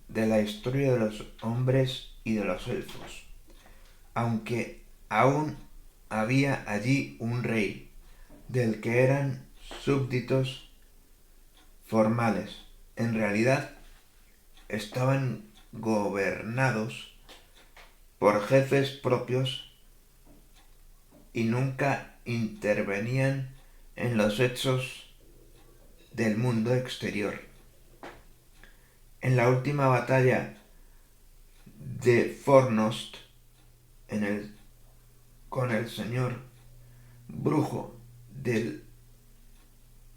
de la historia de los hombres y de los elfos, aunque aún había allí un rey, del que eran súbditos formales. En realidad estaban gobernados por jefes propios y nunca intervenían en los hechos del mundo exterior. En la última batalla de Fornost con el señor brujo del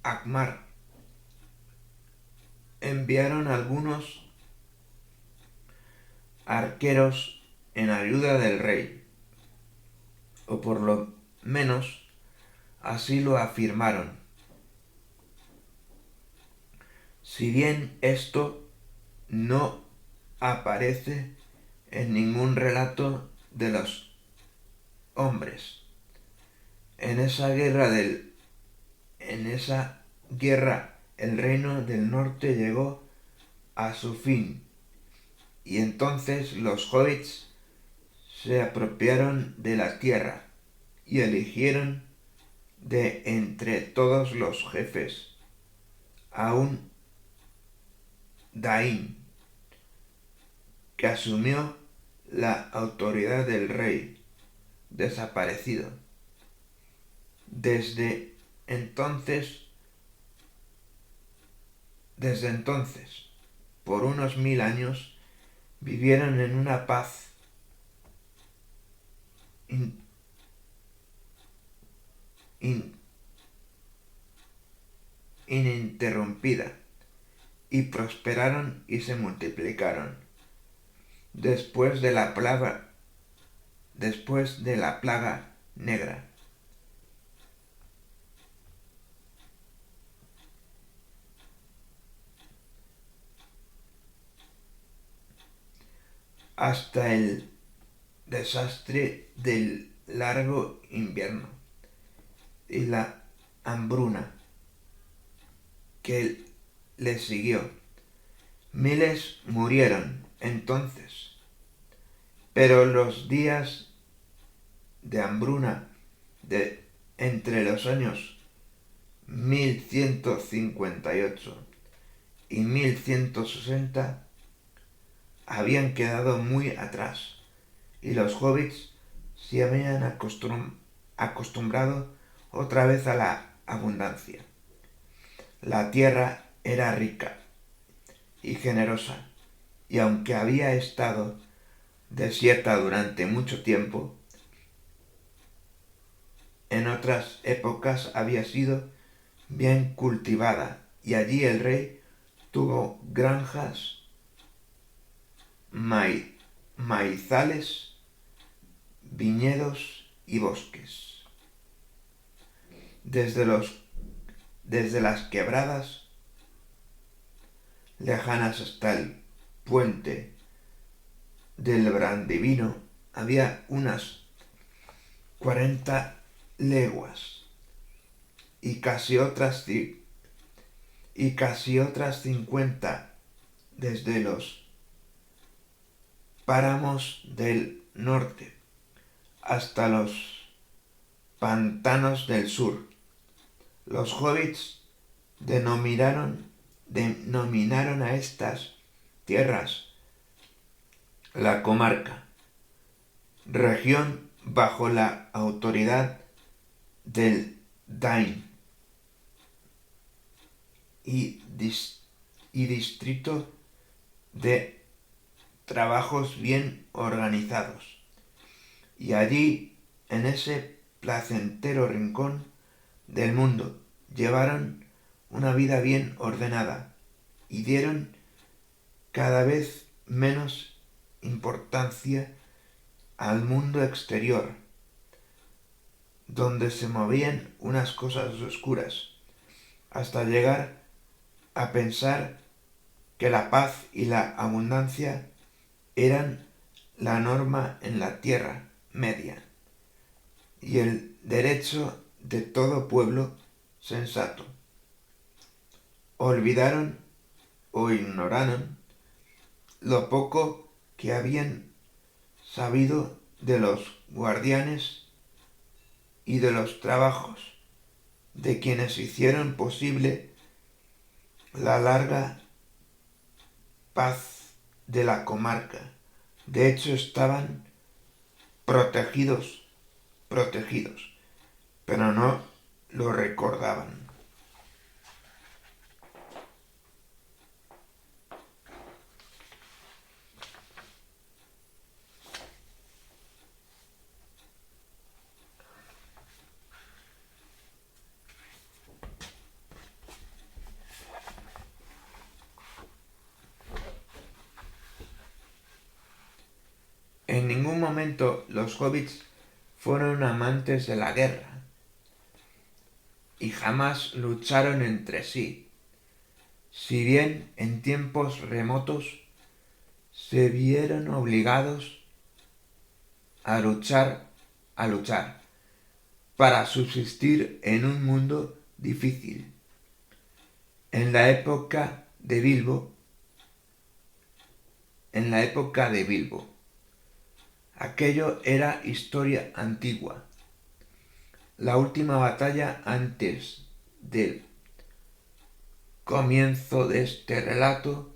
Akmar, enviaron algunos arqueros en ayuda del rey, o por lo menos así lo afirmaron. Si bien esto no aparece en ningún relato de los hombres. En esa guerra el reino del norte llegó a su fin y entonces los hobbits se apropiaron de la tierra y eligieron de entre todos los jefes a un Dain que asumió la autoridad del rey desaparecido. Desde entonces, por unos 1000 años, vivieron en una paz ininterrumpida y prosperaron y se multiplicaron. Después de la plaga negra. Hasta el desastre del largo invierno y la hambruna que le siguió. Miles murieron entonces, pero los días de hambruna de entre los años 1158 y 1160 habían quedado muy atrás y los hobbits se habían acostumbrado otra vez a la abundancia. La tierra era rica y generosa, y aunque había estado desierta durante mucho tiempo, en otras épocas había sido bien cultivada, y allí el rey tuvo granjas, maizales, viñedos y bosques. Desde las quebradas lejanas hasta el puente del Brandivino había unas 40 leguas y casi otras 50 desde los páramos del norte hasta los pantanos del sur. Los hobbits denominaron a estas tierras la comarca, región bajo la autoridad del Dain y distrito de trabajos bien organizados. Y allí, en ese placentero rincón del mundo, llevaron una vida bien ordenada y dieron cada vez menos importancia al mundo exterior, donde se movían unas cosas oscuras, hasta llegar a pensar que la paz y la abundancia eran la norma en la Tierra Media y el derecho de todo pueblo sensato. Olvidaron o ignoraron lo poco que habían sabido de los guardianes y de los trabajos de quienes hicieron posible la larga paz de la comarca. De hecho, estaban protegidos, pero no lo recordaban. En ningún momento los hobbits fueron amantes de la guerra y jamás lucharon entre sí, si bien en tiempos remotos se vieron obligados a luchar para subsistir en un mundo difícil. En la época de Bilbo, aquello era historia antigua. La última batalla antes del comienzo de este relato,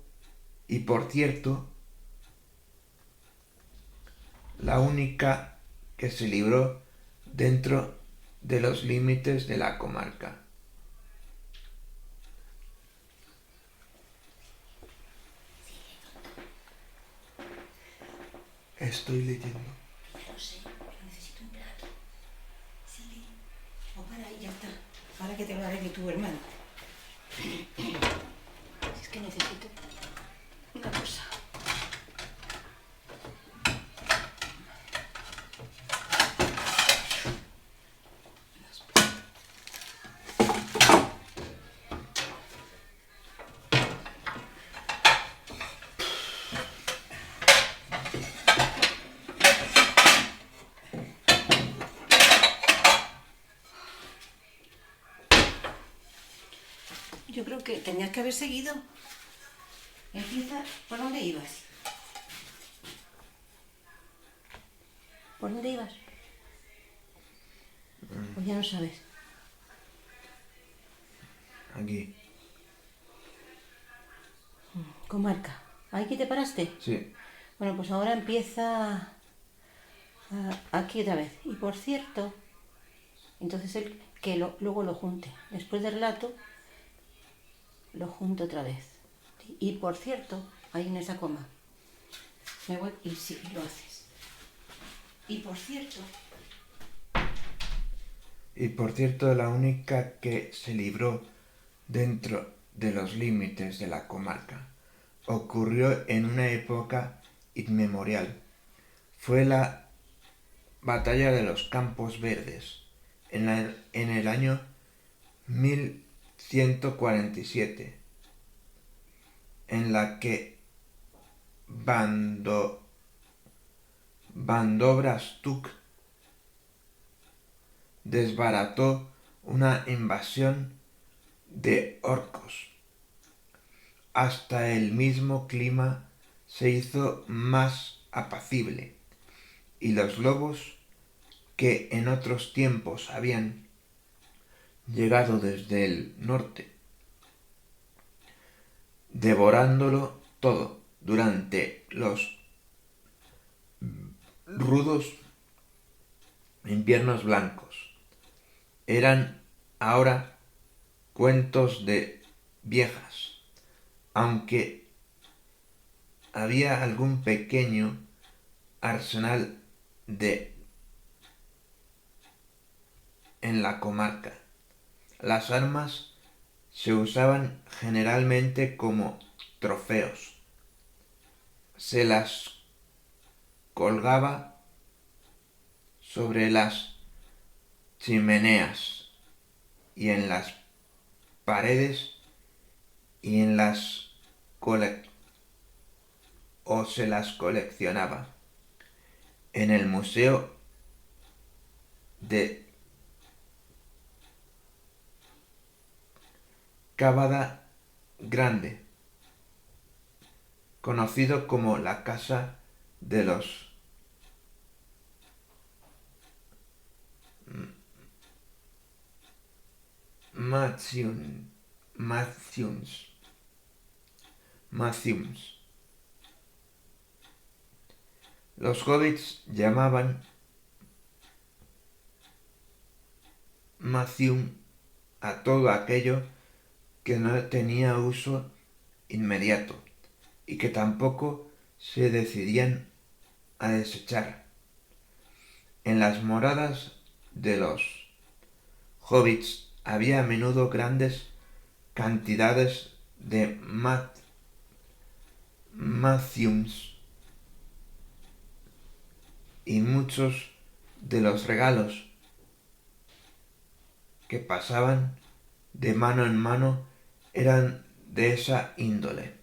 y por cierto, la única que se libró dentro de los límites de la comarca. Estoy leyendo. Ya lo sé, pero necesito un plato. Sigue. O para ahí, ya está. Ahora que te lo haré de tu hermano. Es que necesito una cosa. Yo creo que tenías que haber seguido. Empieza. ¿Por dónde ibas? ¿Por dónde ibas? Pues ya no sabes. Aquí. Comarca. ¿Ahí que te paraste? Sí. Bueno, pues ahora empieza aquí otra vez. Y por cierto, entonces él que luego lo junte. Después del relato, lo junto otra vez. Y por cierto, ahí en esa coma. Me voy y sí, lo haces. Y por cierto, la única que se libró dentro de los límites de la comarca ocurrió en una época inmemorial. Fue la Batalla de los Campos Verdes, en el año 1147, en la que Bandobras Tuk desbarató una invasión de orcos. Hasta el mismo clima se hizo más apacible, y los lobos, que en otros tiempos habían llegado desde el norte, devorándolo todo durante los rudos inviernos blancos, eran ahora cuentos de viejas, aunque había algún pequeño arsenal en la comarca. Las armas se usaban generalmente como trofeos. Se las colgaba sobre las chimeneas y en las paredes y o se las coleccionaba en el Museo de Cábada Grande, conocido como la Casa de los Matthews. Los hobbits llamaban Mathium a todo aquello que no tenía uso inmediato y que tampoco se decidían a desechar. En las moradas de los hobbits había a menudo grandes cantidades de Mathiums, y muchos de los regalos que pasaban de mano en mano eran de esa índole.